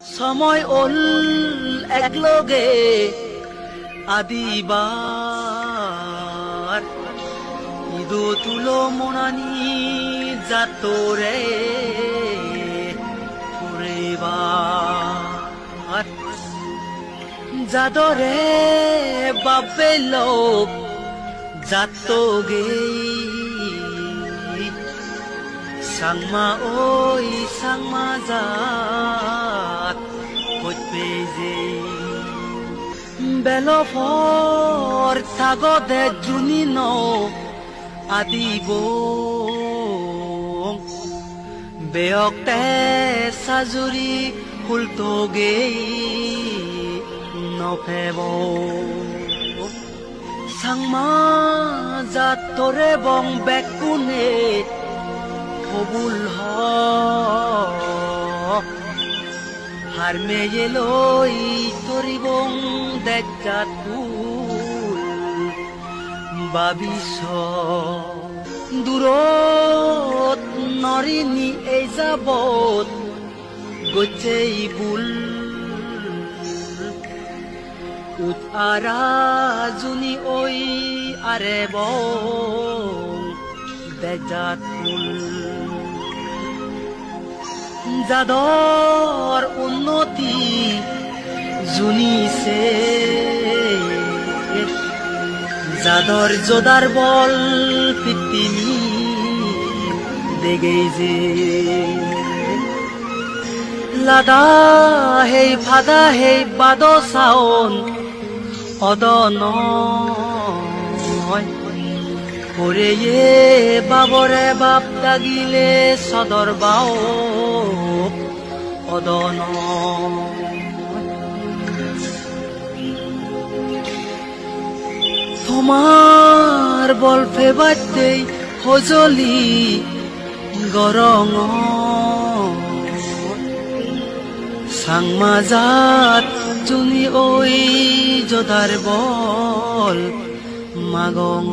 সময় ওল একলগে আদিবার ইদো তুলো মনানি যাতরে পরিবার যাদরে বাবে লোক যাতগে Sangma oi sangma zat kot beje belo for tagode junino adibo beokte sajuri hultoge nofebo sangma zat tore bong bekune কবুল হার মেয়ে লই তরিবং দেখাত ফুল বাবিস দূরত নরিনি এই যাবত গচেই বুল উত আরা জুনি ওই আরে বং দেখাত ফুল যাদর উন্নতি জুনিছে যাদর জোদার বল পৃথিবী দেগেই যে লাদা হেই ফাদা হেই বাদ সাউন অদন ওরে বাবরে বাপ দাগিলে সদর বাও অদন তোমার বলফে বাড়তে হজলি গরং সাংমা জাত চুনি ওই জদার বল মাগং